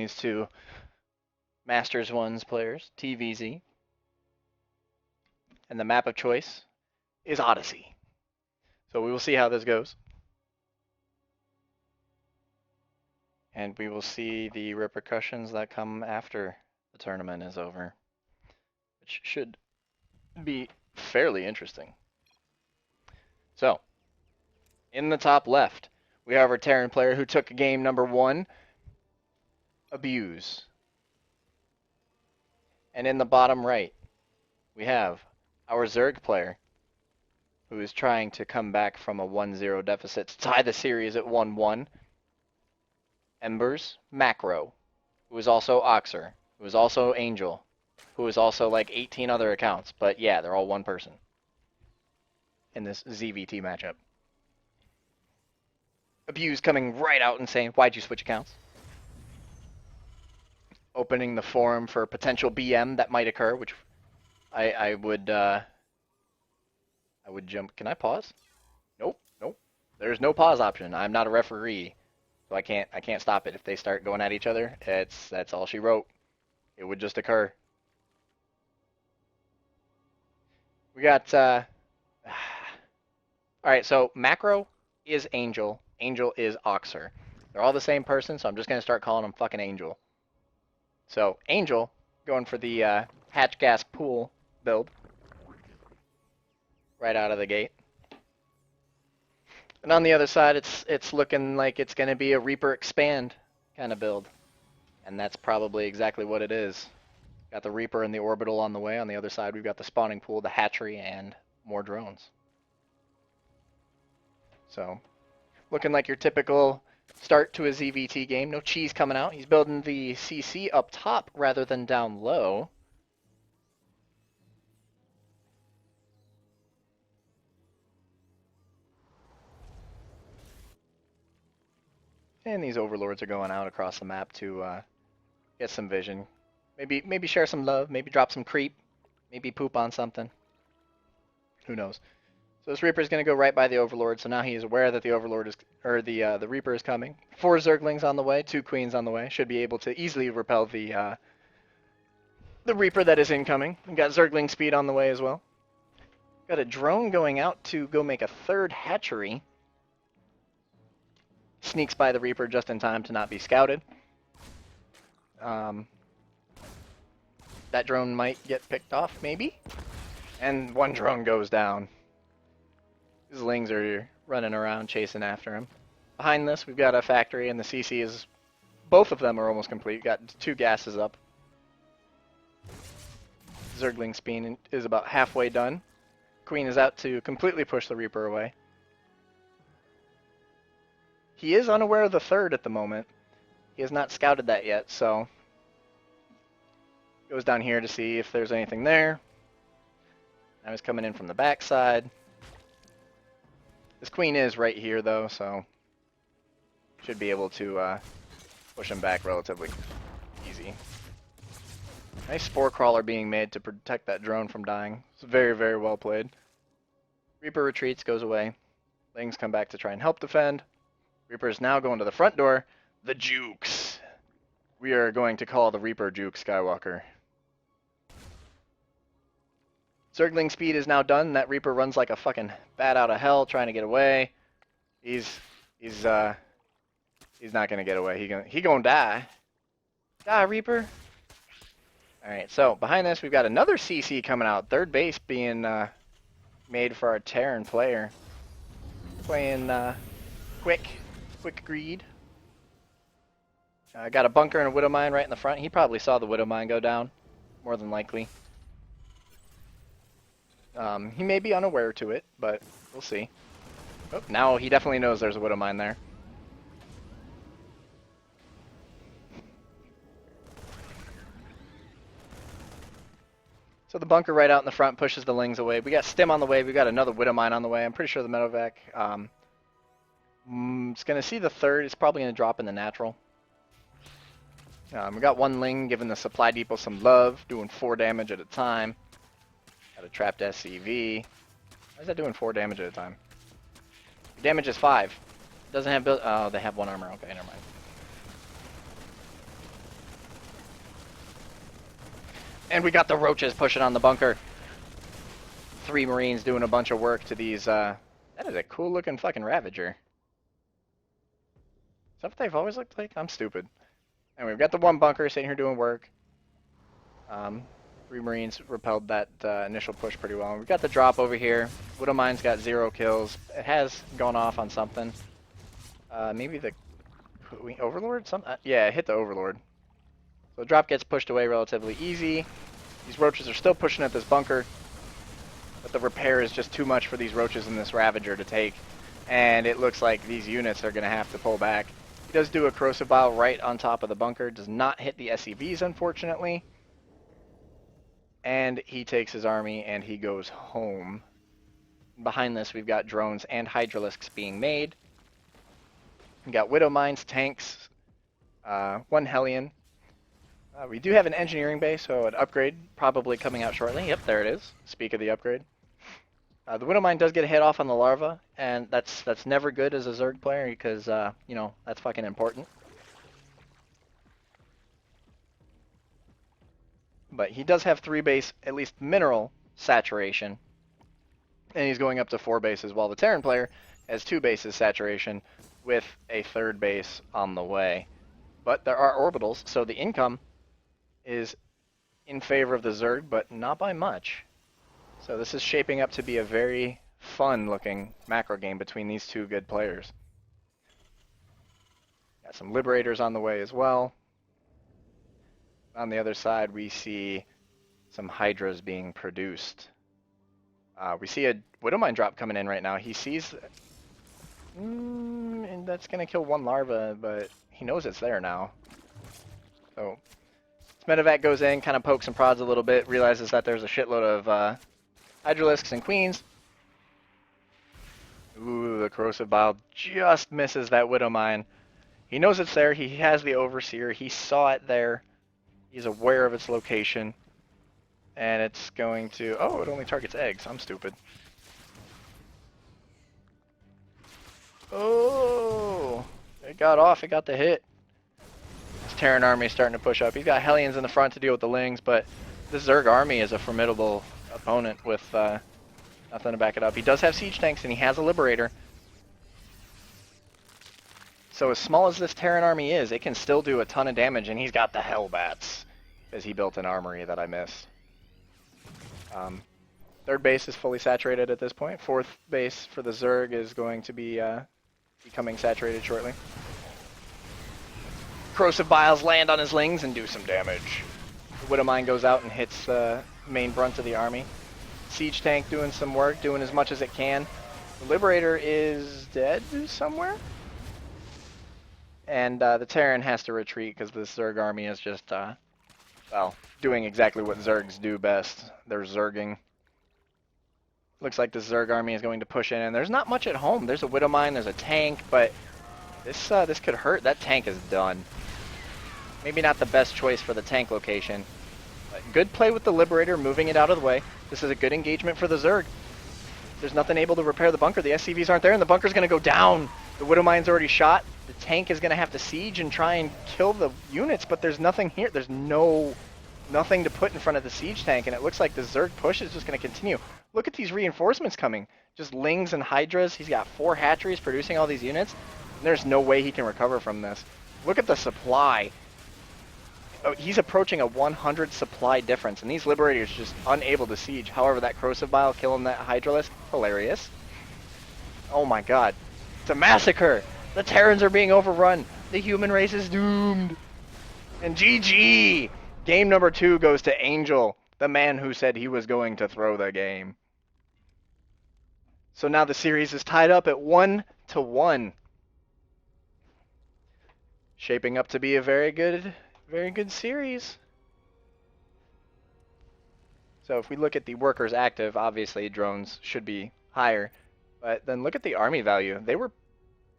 these two Masters 1s players, TVZ. And the map of choice is Odyssey. So we will see how this goes. And we will see the repercussions that come after the tournament is over, which should be fairly interesting. So, in the top left, we have our Terran player who took game number 1, Abuse. And in the bottom right, we have our Zerg player who is trying to come back from a 1-0 deficit to tie the series at 1-1. Embers Macro, who is also Oxer, who is also Angel, who is also like 18 other accounts. But yeah, they're all one person in this ZVT matchup. Abuse coming right out and saying, "Why'd you switch accounts?" Opening the forum for potential BM that might occur, which I would jump. Can I pause? Nope, nope. There's no pause option. I'm not a referee, so I can't stop it. If they start going at each other, that's all she wrote. It would just occur. We got all right, so Macro is Angel. Angel is Oxer. They're all the same person, so I'm just gonna start calling them fucking Angel. So Angel going for the hatch gas pool build right out of the gate. And on the other side, it's looking like it's gonna be a Reaper expand kind of build, and that's probably exactly what it is. Got the Reaper and the orbital on the way. On the other side, we've got the spawning pool, the hatchery, and more drones. So, looking like your typical start to a ZVT game. No cheese coming out. He's building the CC up top rather than down low. And these overlords are going out across the map to get some vision. Maybe share some love. Maybe drop some creep. Maybe poop on something. Who knows? So this Reaper is going to go right by the Overlord, so now he is aware that the Overlord is, or the Reaper is coming. 4 Zerglings on the way, 2 Queens on the way. Should be able to easily repel the Reaper that is incoming. We got Zergling speed on the way as well. Got a drone going out to go make a 3rd hatchery. Sneaks by the Reaper just in time to not be scouted. That drone might get picked off, maybe? And 1 drone goes down. His Lings are running around chasing after him. Behind this, we've got a factory, and the CC is... Both of them are almost complete. Got 2 gases up. Zergling Speen is about halfway done. Queen is out to completely push the Reaper away. He is unaware of the 3rd at the moment. He has not scouted that yet, so... Goes down here to see if there's anything there. Now he's coming in from the backside. This Queen is right here, though, so... Should be able to push him back relatively easy. Nice Spore Crawler being made to protect that drone from dying. It's very, very well played. Reaper retreats, goes away. Lings come back to try and help defend. Reaper is now going to the front door. The Jukes. We are going to call the Reaper Juke Skywalker. Zergling speed is now done. That Reaper runs like a fucking bat out of hell trying to get away. He's not gonna get away. He gonna die. Die, Reaper. Alright, so behind this we've got another CC coming out. 3rd base being made for our Terran player. Playing quick greed. Got a bunker and a Widow Mine right in the front. He probably saw the Widow Mine go down, more than likely. He may be unaware to it, but we'll see. Oh, now he definitely knows there's a Widow Mine there. So the bunker right out in the front pushes the Lings away. We got Stim on the way. We got another Widow Mine on the way. I'm pretty sure the Medevac it's going to see the 3rd. It's probably going to drop in the natural. We got 1 Ling giving the supply depot some love, doing 4 damage at a time. Got a trapped SCV. Why is that doing 4 damage at a time? Damage is 5. Doesn't have build. Oh, they have 1 armor. Okay, never mind. And we got the roaches pushing on the bunker. 3 Marines doing a bunch of work to these, that is a cool looking fucking Ravager. Is that what they've always looked like? I'm stupid. And we've got the 1 bunker sitting here doing work. 3 Marines repelled that initial push pretty well. We've got the drop over here. Widowmine's got 0 kills. It has gone off on something. Maybe the Overlord? Yeah, it hit the Overlord. So the drop gets pushed away relatively easy. These roaches are still pushing at this bunker. But the repair is just too much for these roaches and this Ravager to take. And it looks like these units are going to have to pull back. He does do a corrosive bile right on top of the bunker. Does not hit the SCVs, unfortunately. And he takes his army and he goes home. Behind this, we've got drones and hydralisks being made. We've got Widow Mines, tanks, 1 Hellion. We do have an engineering base, so an upgrade probably coming out shortly. Yep, there it is. Speak of the upgrade. The Widow Mine does get a hit off on the larva, and that's never good as a Zerg player because, you know, that's fucking important. But he does have 3 base, at least mineral saturation, and he's going up to 4 bases, while the Terran player has 2 bases saturation with a 3rd base on the way. But there are orbitals, so the income is in favor of the Zerg, but not by much. So this is shaping up to be a very fun-looking macro game between these 2 good players. Got some Liberators on the way as well. On the other side, we see some Hydras being produced. We see a Widowmine drop coming in right now. He sees... and that's going to kill 1 larva, but he knows it's there now. So, Medevac goes in, kind of pokes and prods a little bit, realizes that there's a shitload of Hydralisks and Queens. Ooh, the Corrosive Bile just misses that Widowmine. He knows it's there. He has the Overseer. He saw it there. He's aware of its location. And it's going to... Oh, it only targets eggs. I'm stupid. Oh! It got off. It got the hit. This Terran army is starting to push up. He's got Hellions in the front to deal with the Lings, but this Zerg army is a formidable opponent with nothing to back it up. He does have siege tanks, and he has a Liberator. So as small as this Terran army is, it can still do a ton of damage, and he's got the Hellbats, because he built an armory that I missed. 3rd base is fully saturated at this point. 4th base for the Zerg is going to be becoming saturated shortly. Corrosive Biles land on his Lings and do some damage. The Widowmine goes out and hits the main brunt of the army. Siege tank doing some work, doing as much as it can. The Liberator is dead somewhere. And the Terran has to retreat because the Zerg army is just, well, doing exactly what Zergs do best. They're Zerging. Looks like the Zerg army is going to push in, and there's not much at home. There's a Widowmine, there's a tank, but this could hurt. That tank is done. Maybe not the best choice for the tank location. But good play with the Liberator, moving it out of the way. This is a good engagement for the Zerg. There's nothing able to repair the bunker. The SCVs aren't there, and the bunker's going to go down. The Widowmine's already shot. The tank is going to have to siege and try and kill the units, but there's nothing here. There's nothing to put in front of the siege tank, and it looks like the Zerg push is just going to continue. Look at these reinforcements coming. Just Lings and Hydras. He's got 4 hatcheries producing all these units. There's no way he can recover from this. Look at the supply. Oh, he's approaching a 100 supply difference, and these Liberators just unable to siege. However, that Corrosive Bile killing that Hydralisk, hilarious. Oh my god. It's a massacre! The Terrans are being overrun. The human race is doomed. And GG! Game number 2 goes to Angel, the man who said he was going to throw the game. So now the series is tied up at 1-1. Shaping up to be a very good series. So if we look at the workers active, obviously drones should be higher. But then look at the army value. They were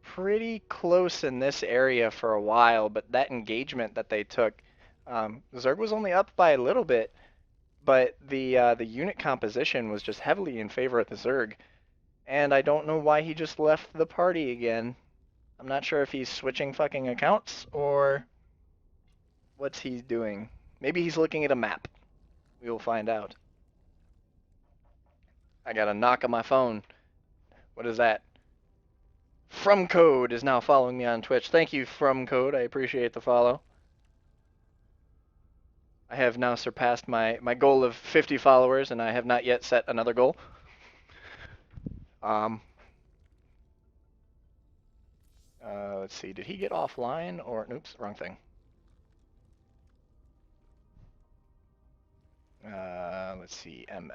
pretty close in this area for a while, but that engagement that they took, Zerg was only up by a little bit, but the unit composition was just heavily in favor of the Zerg. And I don't know why he just left the party again. I'm not sure if he's switching fucking accounts or what's he doing. Maybe he's looking at a map. We will find out. I got a knock on my phone. What is that? From Code is now following me on Twitch. Thank you, From Code. I appreciate the follow. I have now surpassed my goal of 50 followers, and I have not yet set another goal. Let's see. Did he get offline or? Oops, wrong thing. Let's see. M.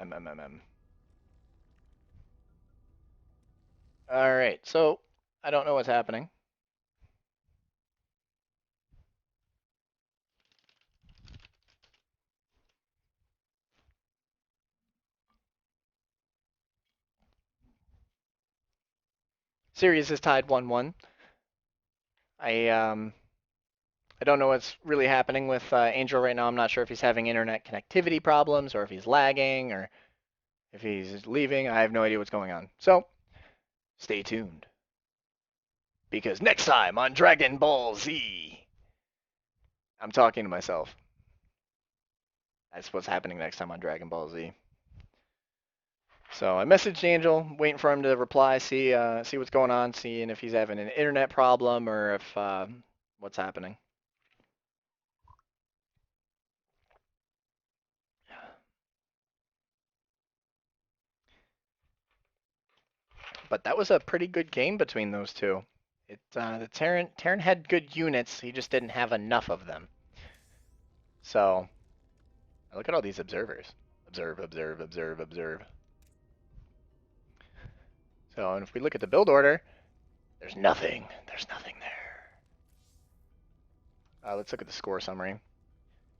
All right. So I don't know what's happening. Series is tied 1-1. I don't know what's really happening with Angel right now. I'm not sure if he's having internet connectivity problems or if he's lagging or if he's leaving. I have no idea what's going on. So stay tuned. Because next time on Dragon Ball Z, I'm talking to myself. That's what's happening next time on Dragon Ball Z. So I messaged Angel, waiting for him to reply, see what's going on, seeing if he's having an internet problem or if what's happening. But that was a pretty good game between those two. The Terran had good units, he just didn't have enough of them. So look at all these observers. Observe, observe, observe, observe. So, and if we look at the build order, there's nothing. There's nothing there. Let's look at the score summary.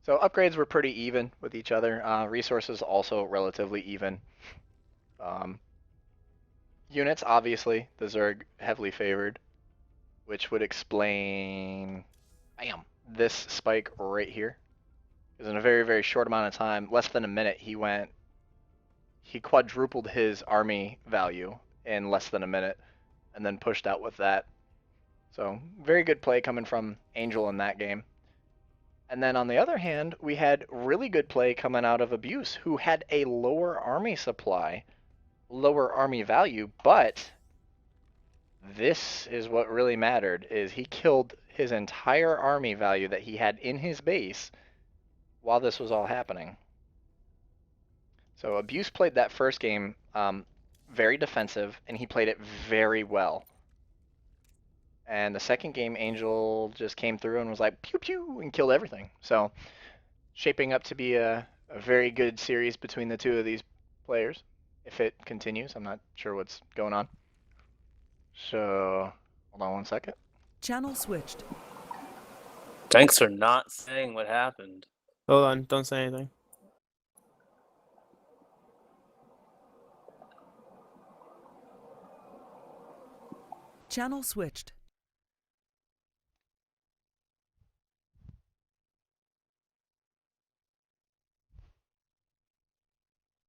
So upgrades were pretty even with each other. Resources also relatively even. Units, obviously, the Zerg heavily favored, which would explain, bam, this spike right here. Because in a very, very short amount of time, less than a minute, he quadrupled his army value in less than a minute and then pushed out with that. So very good play coming from Angel in that game. And then on the other hand, we had really good play coming out of Abuse, who had a lower army supply, lower army value, but this is what really mattered, is he killed his entire army value that he had in his base while this was all happening. So Abuse played that first game very defensive, and he played it very well. And the second game, Angel just came through and was like, pew pew, and killed everything. So shaping up to be a very good series between the two of these players. If it continues, I'm not sure what's going on. So, hold on one second. Channel switched. Thanks for not saying what happened. Hold on, don't say anything. Channel switched.